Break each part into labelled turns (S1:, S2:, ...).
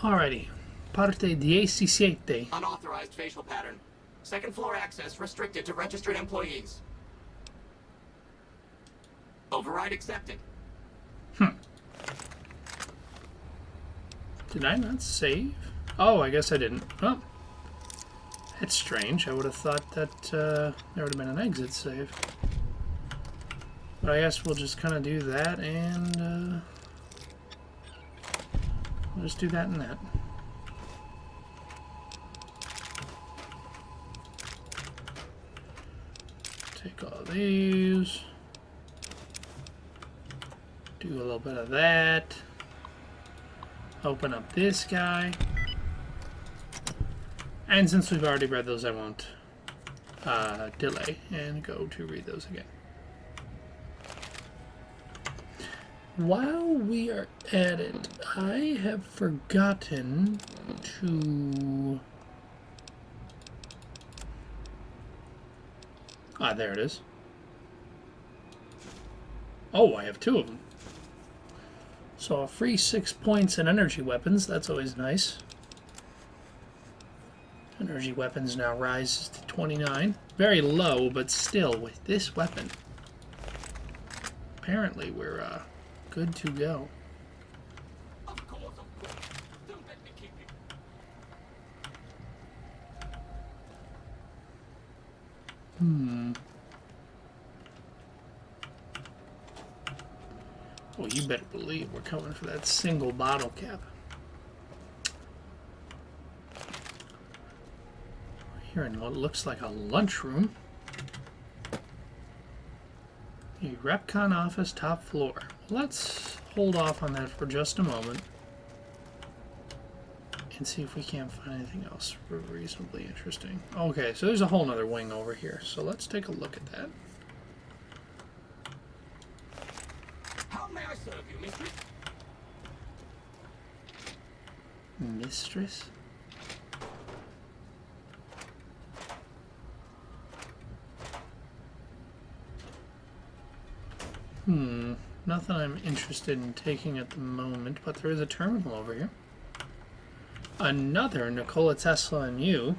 S1: Alrighty. Parte 17.
S2: Unauthorized facial pattern. Second floor access restricted to registered employees. Override accepted.
S1: Did I not save? Oh, I guess I didn't. Oh. That's strange. I would have thought that there would have been an exit save. But I guess we'll just kind of do that and we'll just do that and that. Take all these. Do a little bit of that. Open up this guy. And since we've already read those, I won't delay and go to read those again. While we are at it, I have forgotten to... Ah, there it is. Oh, I have 2 of them. So a free 6 points in energy weapons, that's always nice. Energy weapons now rises to 29. Very low, but still, with this weapon, apparently we're good to go.
S2: Of course. Don't let me keep you.
S1: Oh, you better believe we're coming for that single bottle cap. We're here in what looks like a lunchroom. The Repcon office, top floor. Let's hold off on that for just a moment and see if we can't find anything else reasonably interesting. Okay, so there's a whole nother wing over here, so let's take a look at that.
S2: How may I serve you, mistress?
S1: Mistress? Nothing I'm interested in taking at the moment, but there is a terminal over here. Another Nikola Tesla and you.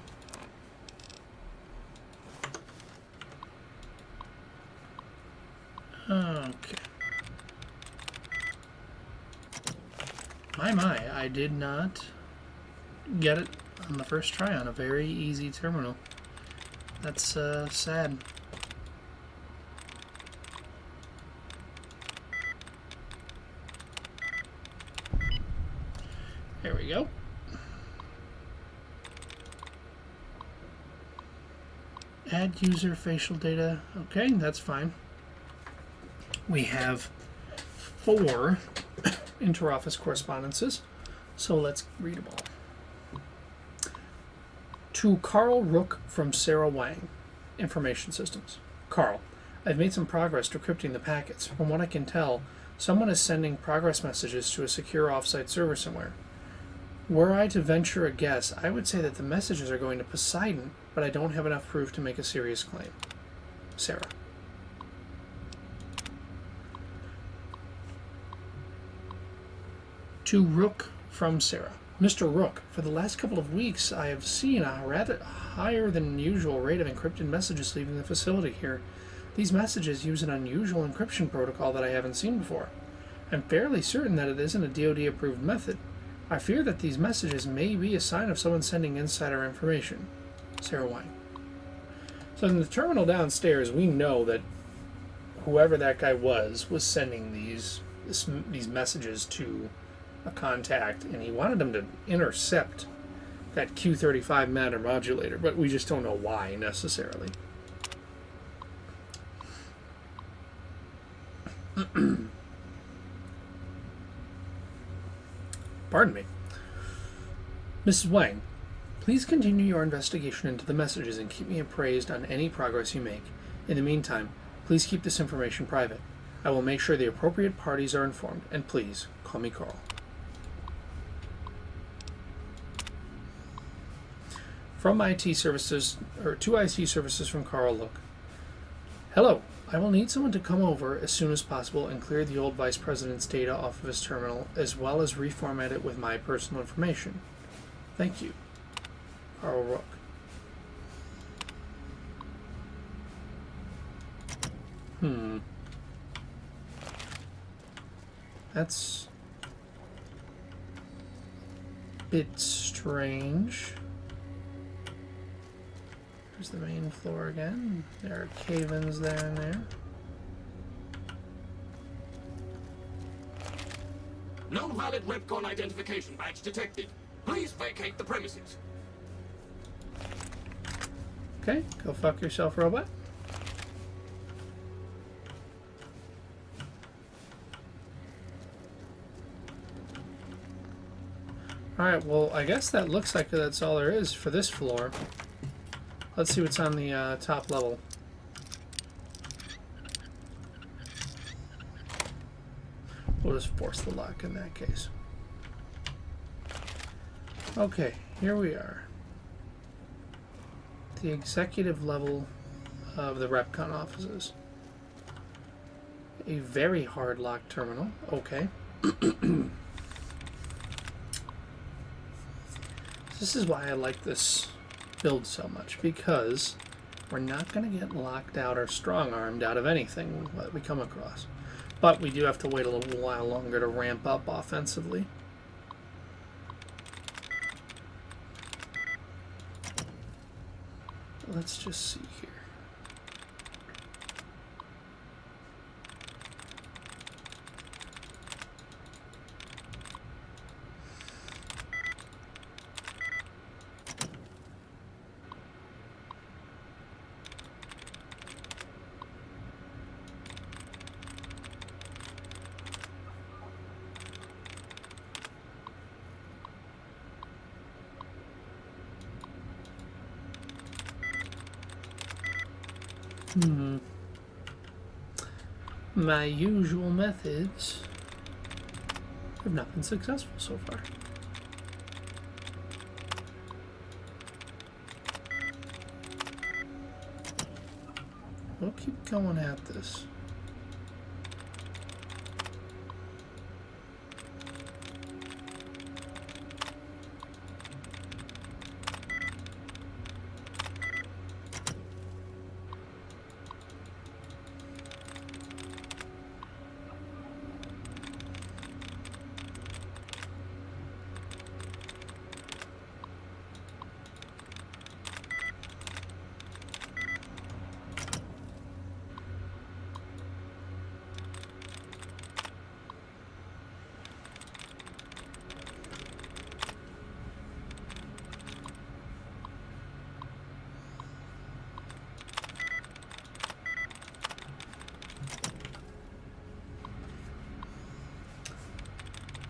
S1: Okay. My, I did not get it on the first try on a very easy terminal. That's sad. There we go. Add user facial data. Okay, that's fine. We have 4 interoffice correspondences, so let's read them all. To Carl Rook from Sarah Wang, Information Systems. Carl, I've made some progress decrypting the packets. From what I can tell, someone is sending progress messages to a secure offsite server somewhere. Were I to venture a guess, I would say that the messages are going to Poseidon, but I don't have enough proof to make a serious claim. Sarah. To Rook from Sarah. Mr. Rook, for the last couple of weeks I have seen a rather higher than usual rate of encrypted messages leaving the facility here. These messages use an unusual encryption protocol that I haven't seen before. I'm fairly certain that it isn't a DoD-approved method. I fear that these messages may be a sign of someone sending insider information. Sarah Wang. So in the terminal downstairs, we know that whoever that guy was sending these messages to a contact, and he wanted them to intercept that Q35 matter modulator, but we just don't know why necessarily. Pardon me. Mrs. Wang, please continue your investigation into the messages and keep me appraised on any progress you make. In the meantime, please keep this information private. I will make sure the appropriate parties are informed, and please, call me Carl. From IT services, or to IT services from Carl Look. Hello. I will need someone to come over as soon as possible and clear the old vice president's data off of his terminal, as well as reformat it with my personal information. Thank you, Carl Rook. That's a bit strange. There's the main floor again. There are cave-ins there and there.
S2: No valid Ripcon identification badge detected. Please vacate the premises.
S1: Okay, go fuck yourself, robot. Alright, well, I guess that looks like that's all there is for this floor. Let's see what's on the top level. We'll just force the lock in that case. Okay, here we are. The executive level of the Repcon offices. A very hard lock terminal. Okay. This is why I like this build so much, because we're not going to get locked out or strong-armed out of anything that we come across. But we do have to wait a little while longer to ramp up offensively. Let's just see here. My usual methods have not been successful so far. We'll keep going at this.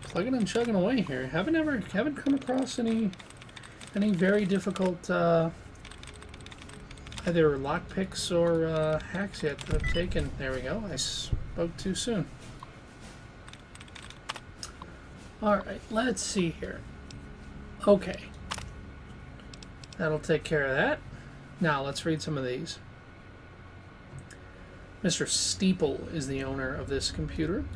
S1: Plugging and chugging away here. Haven't come across any very difficult either lockpicks or hacks yet that I've taken. There we go. I spoke too soon. Alright, let's see here. Okay. That'll take care of that. Now let's read some of these. Mr. Steeple is the owner of this computer.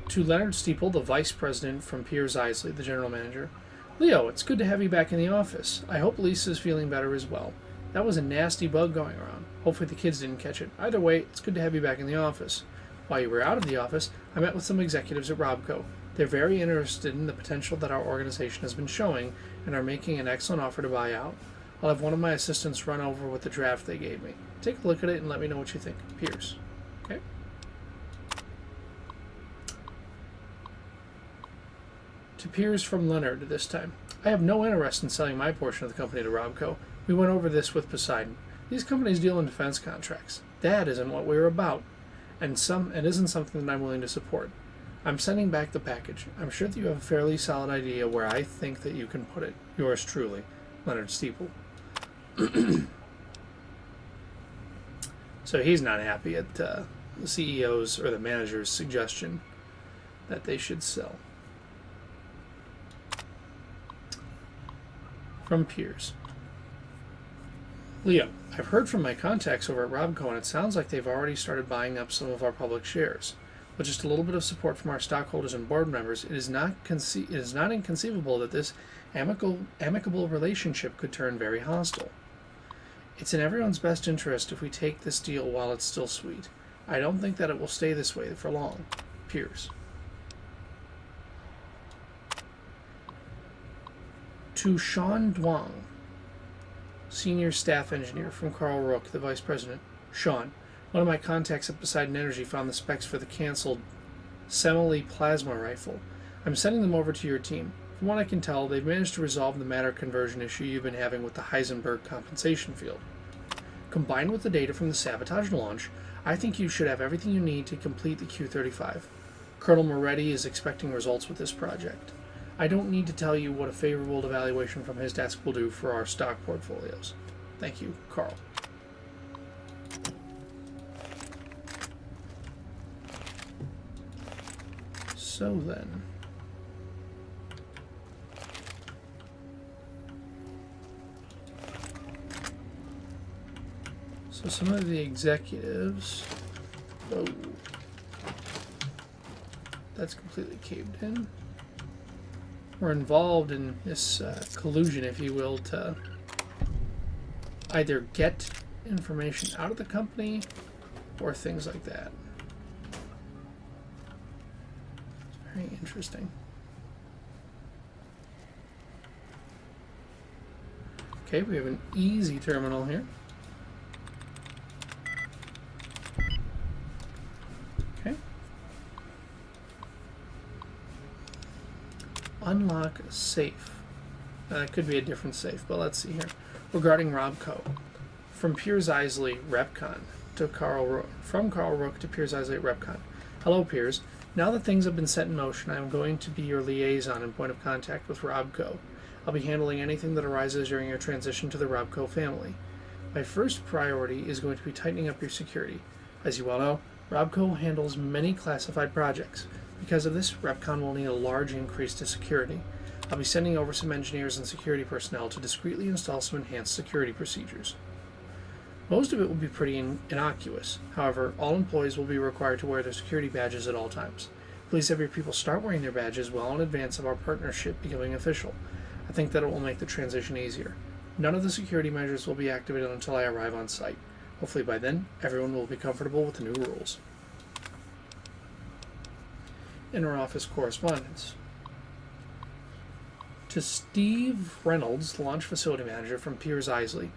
S1: To Leonard Steeple, the vice president, from Piers Isley, the general manager. Leo, it's good to have you back in the office. I hope Lisa's feeling better as well. That was a nasty bug going around. Hopefully the kids didn't catch it. Either way, it's good to have you back in the office. While you were out of the office, I met with some executives at Robco. They're very interested in the potential that our organization has been showing and are making an excellent offer to buy out. I'll have one of my assistants run over with the draft they gave me. Take a look at it and let me know what you think. Piers. Okay? To Piers from Leonard this time. I have no interest in selling my portion of the company to Robco. We went over this with Poseidon. These companies deal in defense contracts. That isn't what we're about, and it isn't something that I'm willing to support. I'm sending back the package. I'm sure that you have a fairly solid idea where I think that you can put it. Yours truly, Leonard Steeple. So he's not happy at the CEO's or the manager's suggestion that they should sell. From Piers. Leo, I've heard from my contacts over at Robco, and it sounds like they've already started buying up some of our public shares. With just a little bit of support from our stockholders and board members, it is not inconceivable that this amicable relationship could turn very hostile. It's in everyone's best interest if we take this deal while it's still sweet. I don't think that it will stay this way for long. Piers. To Sean Duong, Senior Staff Engineer from Carl Rook, the Vice President. Sean, one of my contacts at Poseidon Energy found the specs for the cancelled Semele plasma rifle. I'm sending them over to your team. From what I can tell, they've managed to resolve the matter conversion issue you've been having with the Heisenberg compensation field. Combined with the data from the sabotage launch, I think you should have everything you need to complete the Q-35. Colonel Moretti is expecting results with this project. I don't need to tell you what a favorable evaluation from his desk will do for our stock portfolios. Thank you, Carl. So then, so some of the executives, oh, that's completely caved in. We're involved in this collusion, if you will, to either get information out of the company or things like that. Very interesting. Okay, we have an easy terminal here. Okay. Unlock a safe. It could be a different safe, but let's see here. Regarding Robco. From Piers Isley, Repcon, to from Carl Rook to Piers Isley at Repcon. Hello, Piers. Now that things have been set in motion, I am going to be your liaison and point of contact with Robco. I'll be handling anything that arises during your transition to the Robco family. My first priority is going to be tightening up your security. As you well know, Robco handles many classified projects. Because of this, Repcon will need a large increase to security. I'll be sending over some engineers and security personnel to discreetly install some enhanced security procedures. Most of it will be pretty innocuous. However, all employees will be required to wear their security badges at all times. Please have your people start wearing their badges well in advance of our partnership becoming official. I think that it will make the transition easier. None of the security measures will be activated until I arrive on site. Hopefully by then, everyone will be comfortable with the new rules. Inter-office correspondence. To Steve Reynolds, Launch Facility Manager from Piers Isley.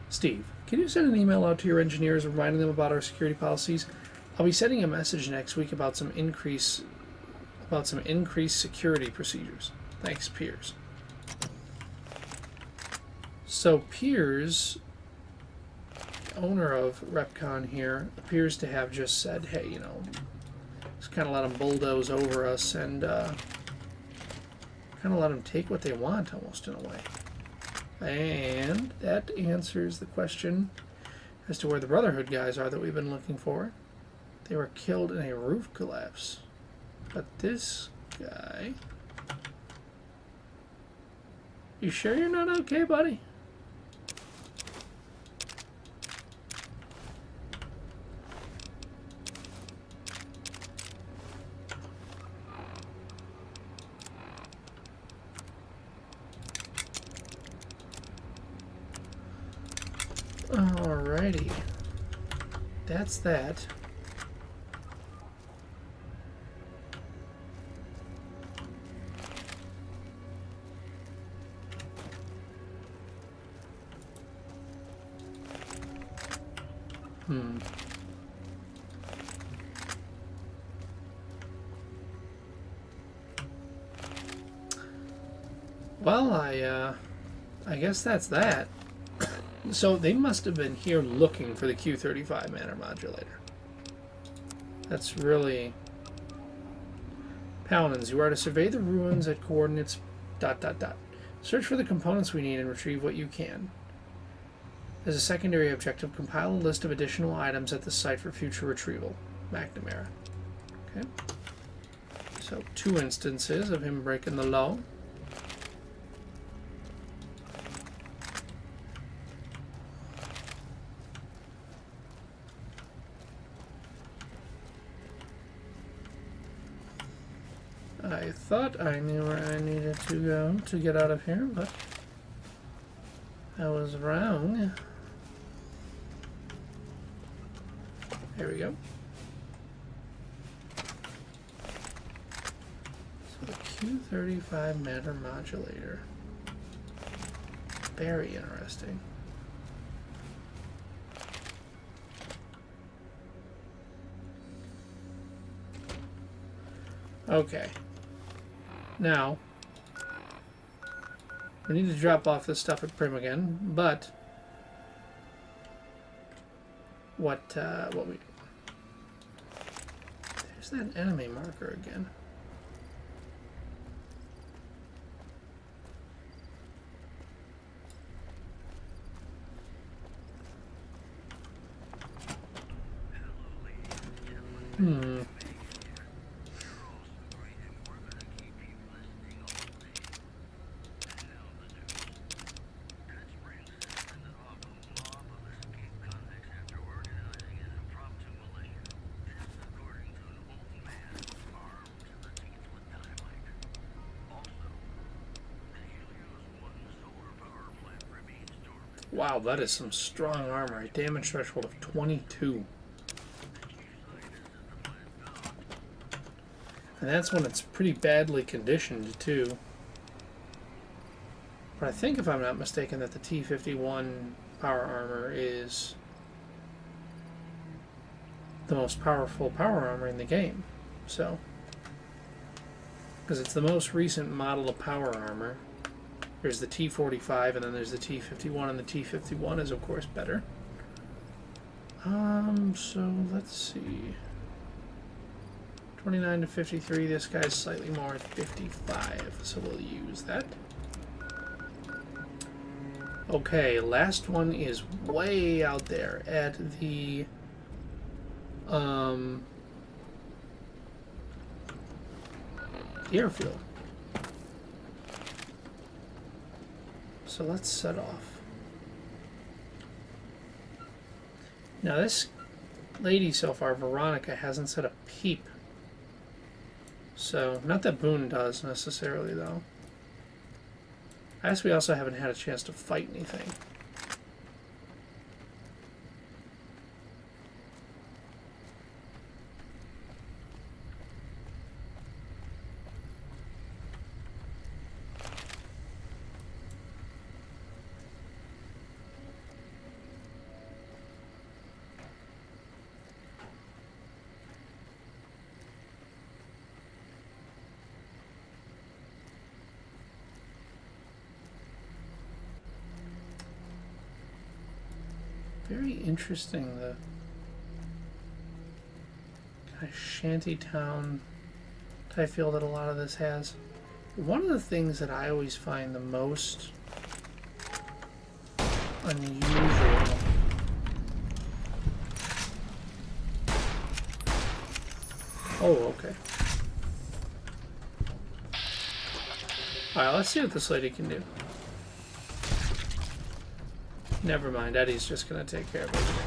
S1: Steve, can you send an email out to your engineers reminding them about our security policies? I'll be sending a message next week about some increased security procedures. Thanks, Piers. So Piers, owner of Repcon here, appears to have just said, hey, you know, just kind of let them bulldoze over us and kind of let them take what they want almost in a way. And that answers the question as to where the Brotherhood guys are that we've been looking for. They were killed in a roof collapse. But this guy... You sure you're not okay, buddy? Alrighty. That's that. Well, I guess that's that. So they must have been here looking for the Q-35 matter modulator. That's really... Paladins, you are to survey the ruins at coordinates ... Search for the components we need and retrieve what you can. As a secondary objective, compile a list of additional items at the site for future retrieval. McNamara. Okay. So 2 instances of him breaking the law. I thought I knew where I needed to go to get out of here, but I was wrong. There we go. So the Q35 matter modulator. Very interesting. Okay. Now, we need to drop off this stuff at Prim again, but what we... There's that enemy marker again. Wow, that is some strong armor. A damage threshold of 22. And that's when it's pretty badly conditioned, too. But I think, if I'm not mistaken, that the T-51 power armor is the most powerful power armor in the game. So, because it's the most recent model of power armor. There's the T-45, and then there's the T-51, and the T-51 is, of course, better. So let's see. 29 to 53, this guy's slightly more at 55, so we'll use that. Okay, last one is way out there at the airfield. So let's set off. Now this lady so far, Veronica, hasn't said a peep. So, not that Boone does necessarily, though. I guess we also haven't had a chance to fight anything. Very interesting, the kind of shanty town type feel that a lot of this has. One of the things that I always find the most unusual okay. Alright, let's see what this lady can do. Never mind, Eddie's just gonna take care of everything.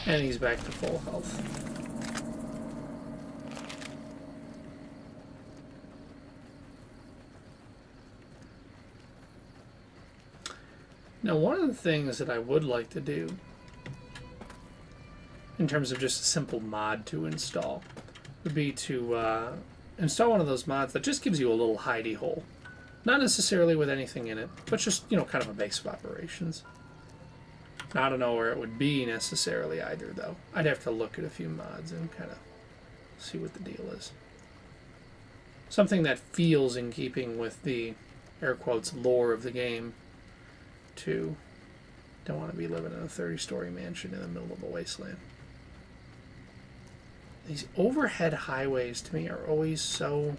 S1: And he's back to full health. Now, one of the things that I would like to do, in terms of just a simple mod to install, would be to install one of those mods that just gives you a little hidey hole. Not necessarily with anything in it, but just, you know, kind of a base of operations. Now, I don't know where it would be necessarily either, though. I'd have to look at a few mods and kind of see what the deal is. Something that feels in keeping with the, air quotes, lore of the game. Too. Don't want to be living in a 30-story mansion in the middle of a wasteland. These overhead highways, to me, are always so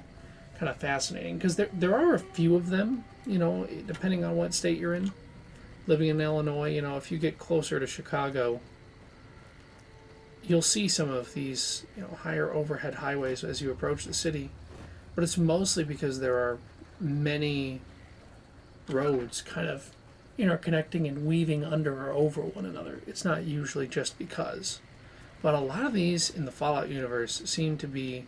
S1: kind of fascinating, because there are a few of them, you know, depending on what state you're in. living in Illinois, you know, if you get closer to Chicago, you'll see some of these, you know, higher overhead highways as you approach the city. But it's mostly because there are many roads kind of interconnecting and weaving under or over one another. It's not usually just because. But a lot of these in the Fallout universe seem to be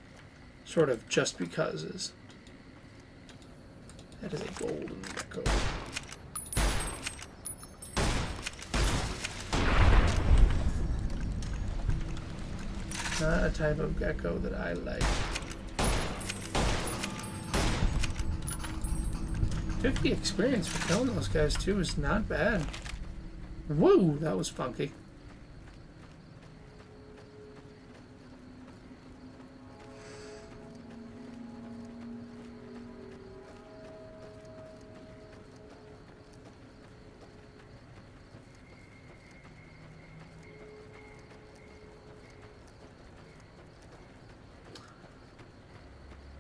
S1: sort of just becauses. That is a golden gecko. Not a type of gecko that I like. 50 experience for killing those guys too is not bad. Whoa, that was funky.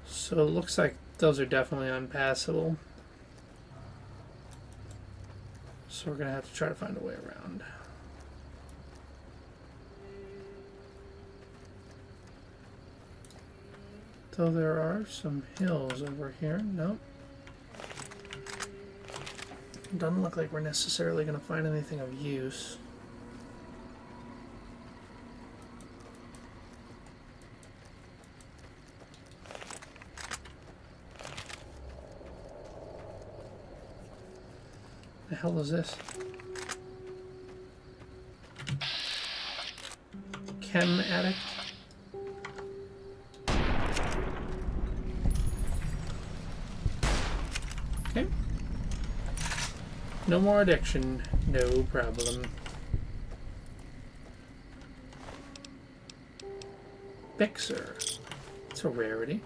S1: So it looks like those are definitely unpassable. So we're going to have to try to find a way around. Though there are some hills over here. Nope. Doesn't look like we're necessarily going to find anything of use. The hell is this? Chem addict? Okay. No more addiction. No problem. Fixer. It's a rarity.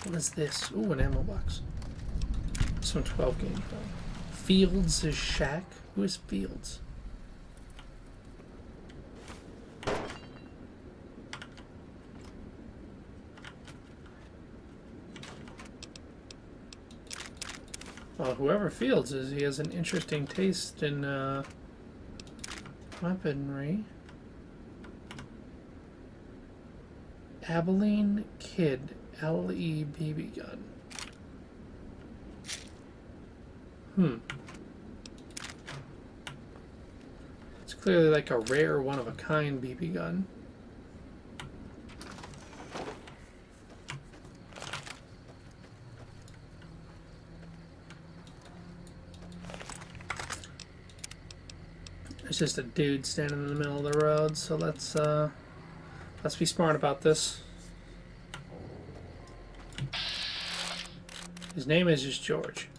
S1: What is this? Ooh, an ammo box. Some 12 gauge. Fields' shack? Who is Fields? Well, whoever Fields is, he has an interesting taste in weaponry. Abilene Kid. LE BB gun. It's clearly like a rare one-of-a-kind BB gun. It's just a dude standing in the middle of the road, so let's be smart about this. His name is just George.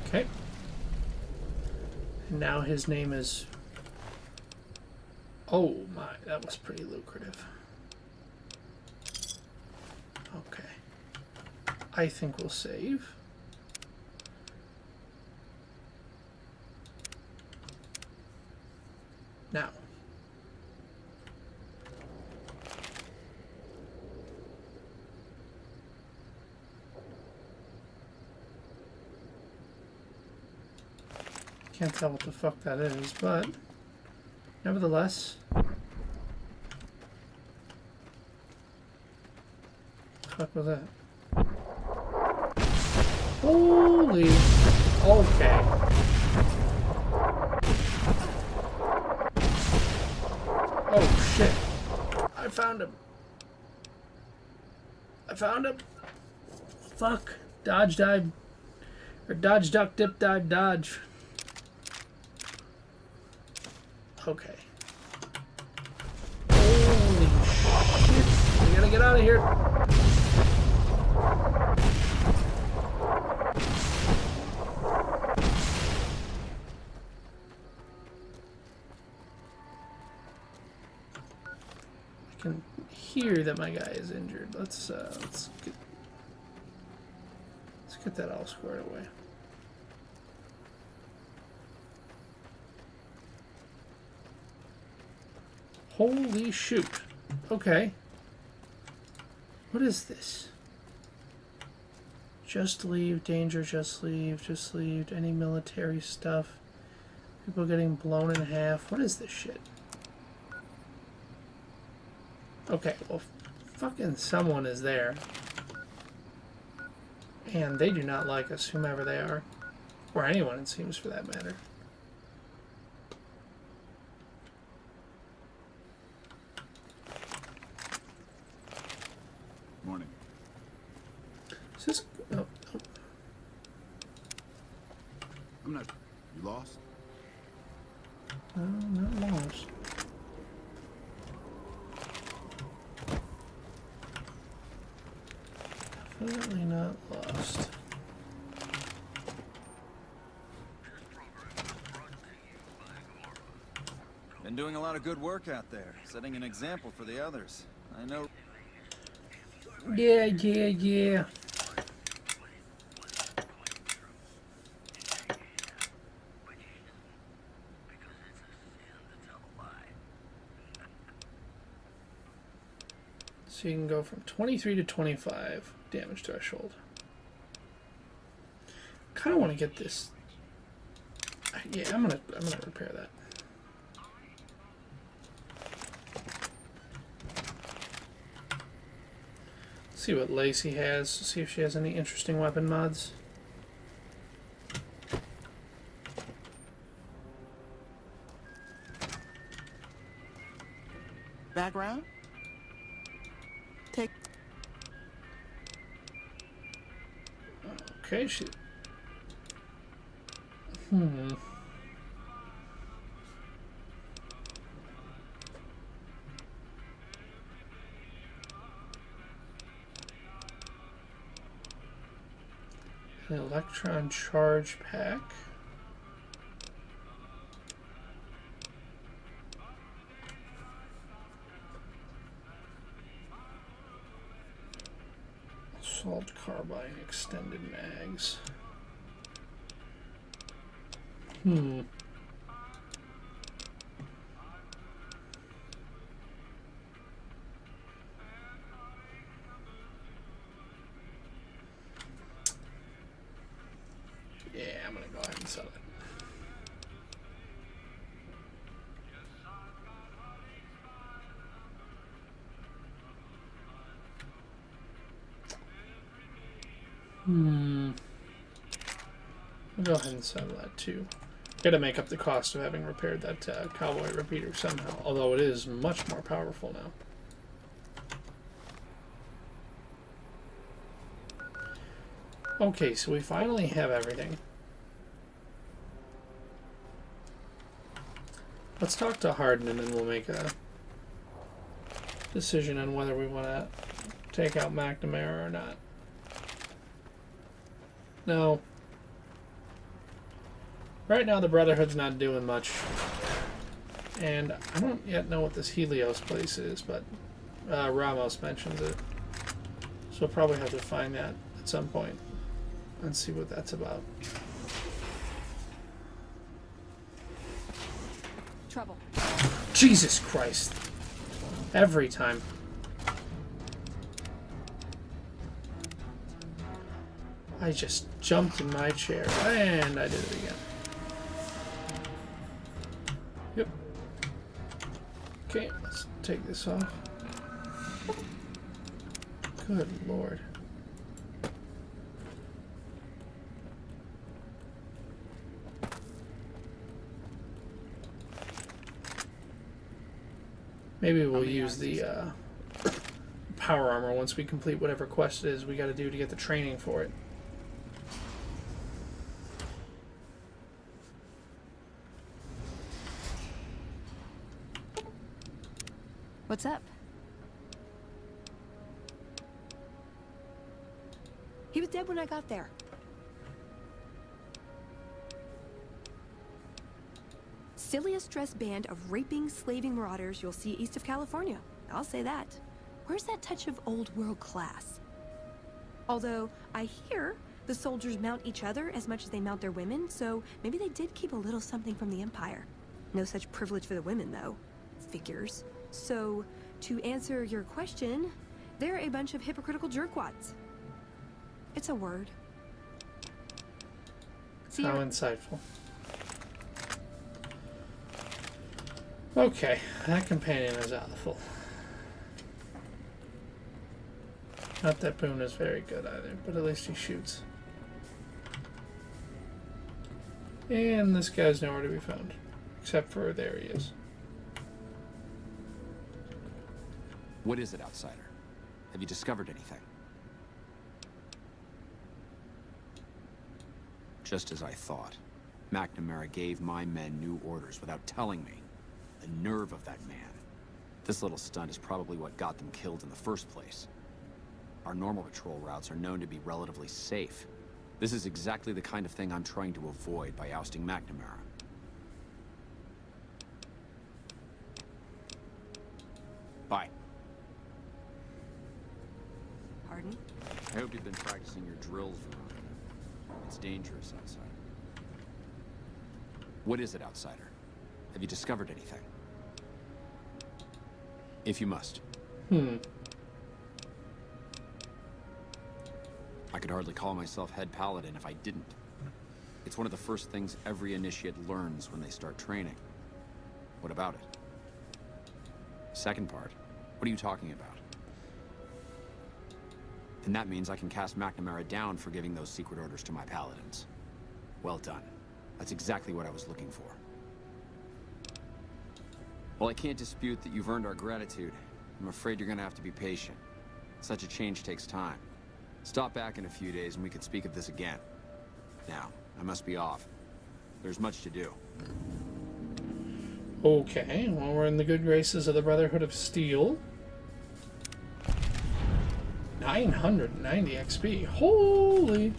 S1: Okay. And now his name is... Oh my, that was pretty lucrative. Okay. I think we'll save. Now. Can't tell what the fuck that is, but nevertheless. What the fuck was that? Holy. Okay. Oh shit. I found him. I found him. Fuck. Dodge, dive. Or dodge, duck, dip, dive, dodge. Okay. Holy shit. We gotta get out of here. I can hear that my guy is injured. Let's get that all squared away. Holy shoot. Okay. What is this? Just leave, danger, just leave, any military stuff. People getting blown in half. What is this shit? Okay, well, fucking someone is there. And they do not like us, whomever they are. Or anyone, it seems, for that matter.
S3: Morning.
S1: Is this... Oh, oh.
S3: I'm not... You lost?
S1: No, not lost. Definitely not lost.
S4: Been doing a lot of good work out there, setting an example for the others. I know.
S1: Yeah. So you can go from 23 to 25 damage threshold. Kind of want to get this. Yeah, I'm gonna repair that. See what Lacey has. See if she has any interesting weapon mods.
S5: Background? Take.
S1: Okay, she. An electron charge pack. Assault carbine extended mags. Yeah, I'm gonna go ahead and sell it. I'll go ahead and sell that too. Gotta make up the cost of having repaired that cowboy repeater somehow, although it is much more powerful now. Okay, so we finally have everything. Let's talk to Hardin and then we'll make a decision on whether we want to take out McNamara or not. No. Right now the Brotherhood's not doing much. And I don't yet know what this Helios place is, but Ramos mentions it. So we'll probably have to find that at some point and see what that's about.
S6: Trouble.
S1: Jesus Christ. Every time. I just jumped in my chair and I did it again. Yep. Okay, let's take this off. Good Lord. Maybe we'll use the power armor once we complete whatever quest it is we gotta do to get the training for it.
S6: What's up?
S5: He was dead when I got there. Silliest dressed band of raping, slaving marauders you'll see east of California. I'll say that. Where's that touch of old world class? Although, I hear the soldiers mount each other as much as they mount their women, so maybe they did keep a little something from the Empire. No such privilege for the women, though. Figures. So, to answer your question, they're a bunch of hypocritical jerkwads. It's a word. See
S1: How
S5: ya.
S1: insightful. Okay, that companion is awful. Not that Boone is very good either, but at least he shoots. And this guy's nowhere to be found. Except for there he is.
S7: What is it, outsider? Have you discovered anything? Just as I thought. McNamara gave my men new orders without telling me. The nerve of that man. This little stunt is probably what got them killed in the first place. Our normal patrol routes are known to be relatively safe. This is exactly the kind of thing I'm trying to avoid by ousting McNamara. Bye.
S5: Pardon?
S7: I hope you've been practicing your drills, Veronica. It's dangerous outside. What is it, outsider? Have you discovered anything? If you must. I could hardly call myself head paladin if I didn't. It's one of the first things every initiate learns when they start training. What about it? Second part, what are you talking about? And that means I can cast McNamara down for giving those secret orders to my paladins. Well done. That's exactly what I was looking for. Well, I can't dispute that you've earned our gratitude. I'm afraid you're gonna have to be patient. Such a change takes time. Stop back in a few days and we could speak of this again. Now, I must be off. There's much to do.
S1: Okay, well, we're in the good graces of the Brotherhood of Steel. 990 XP. Holy!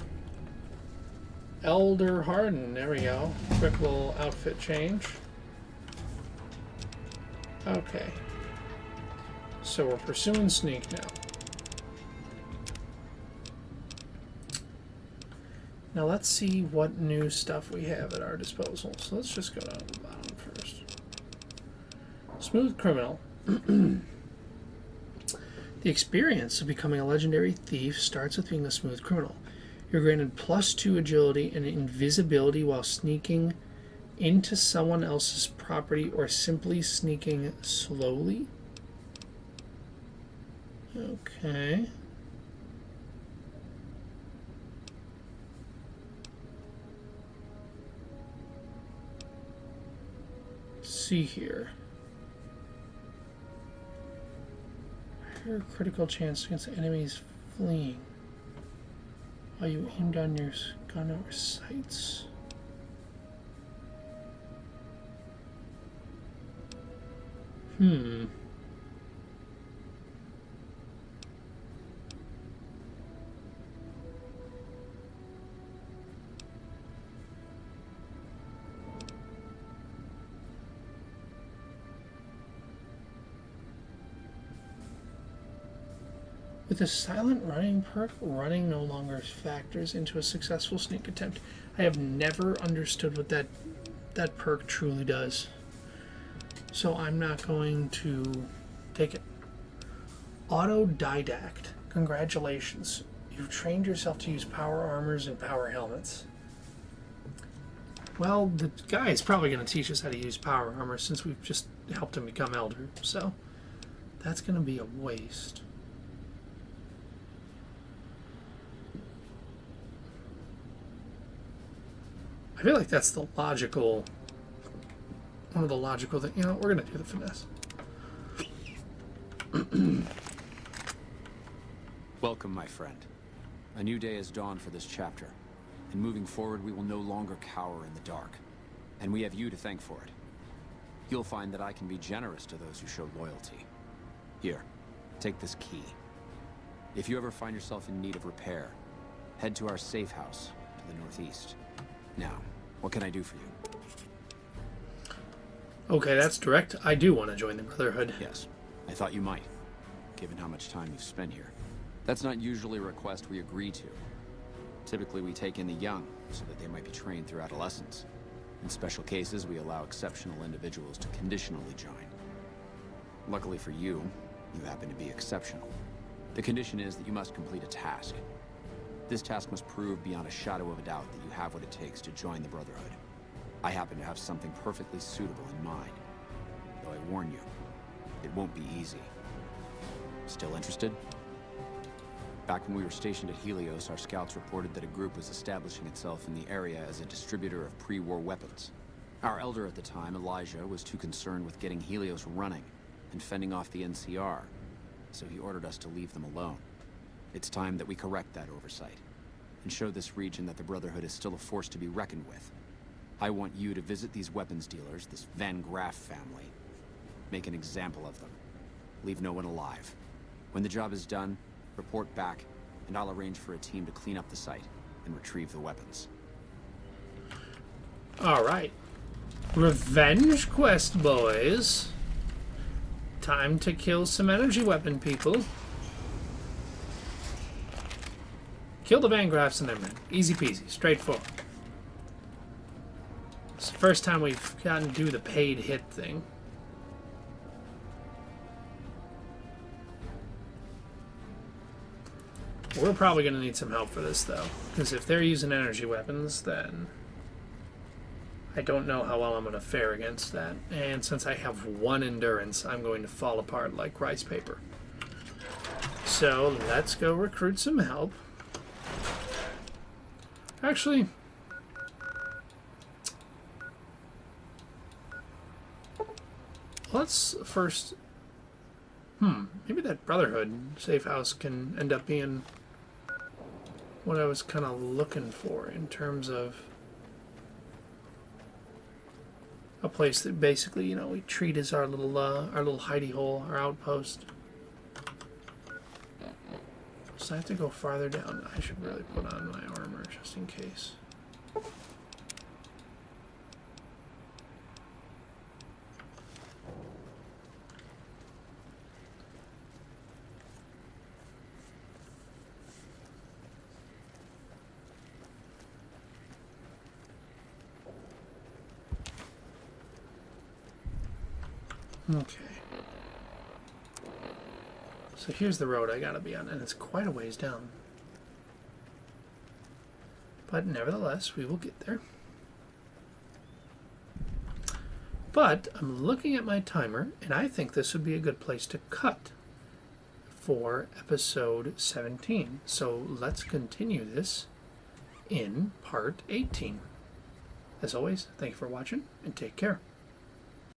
S1: Elder Harden. There we go. Quick little outfit change. Okay. So we're pursuing Sneak now. Now let's see what new stuff we have at our disposal. So let's just go down to the bottom first. Smooth Criminal. The experience of becoming a legendary thief starts with being a smooth criminal. You're granted +2 agility and invisibility while sneaking into someone else's property or simply sneaking slowly. Okay. Let's see here. Higher critical chance against enemies fleeing while you aim down your gun over sights. With a silent running perk, running no longer factors into a successful sneak attempt. I have never understood what that perk truly does. So I'm not going to take it. Autodidact. Congratulations. You've trained yourself to use power armors and power helmets. Well, the guy is probably going to teach us how to use power armor since we've just helped him become Elder. So that's going to be a waste. I feel like that's the logical, one of the logical things. You know, we're going to do the finesse.
S7: Welcome, my friend. A new day has dawned for this chapter. And moving forward, we will no longer cower in the dark. And we have you to thank for it. You'll find that I can be generous to those who show loyalty. Here, take this key. If you ever find yourself in need of repair, head to our safe house to the northeast. Now, what can I do for you?
S1: Okay, that's direct. I do want to join the Brotherhood.
S7: Yes. I thought you might, given how much time you've spent here. That's not usually a request we agree to. Typically, we take in the young, so that they might be trained through adolescence. In special cases, we allow exceptional individuals to conditionally join. Luckily for you, you happen to be exceptional. The condition is that you must complete a task. This task must prove beyond a shadow of a doubt that you have what it takes to join the Brotherhood. I happen to have something perfectly suitable in mind. Though I warn you, it won't be easy. Still interested? Back when we were stationed at Helios, our scouts reported that a group was establishing itself in the area as a distributor of pre-war weapons. Our elder at the time, Elijah, was too concerned with getting Helios running and fending off the NCR, so he ordered us to leave them alone. It's time that we correct that oversight and show this region that the Brotherhood is still a force to be reckoned with. I want you to visit these weapons dealers, this Van Graff family. Make an example of them. Leave no one alive. When the job is done, report back, and I'll arrange for a team to clean up the site and retrieve the weapons.
S1: Alright. Revenge quest, boys. Time to kill some energy weapon people. Kill the Van Graffs and their men. Easy peasy. Straightforward. It's the first time we've gotten to do the paid hit thing. We're probably going to need some help for this, though. Because if they're using energy weapons, then I don't know how well I'm going to fare against that. And since I have 1 endurance, I'm going to fall apart like rice paper. So, let's go recruit some help. Actually, let's first... maybe that Brotherhood safe house can end up being what I was kind of looking for in terms of a place that basically, you know, we treat as our little hidey hole, our outpost. So I have to go farther down. I should really put on my armor just in case. Okay. So here's the road I gotta be on, and it's quite a ways down. But nevertheless, we will get there. But I'm looking at my timer, and I think this would be a good place to cut for episode 17. So let's continue this in part 18. As always, thank you for watching, and take care.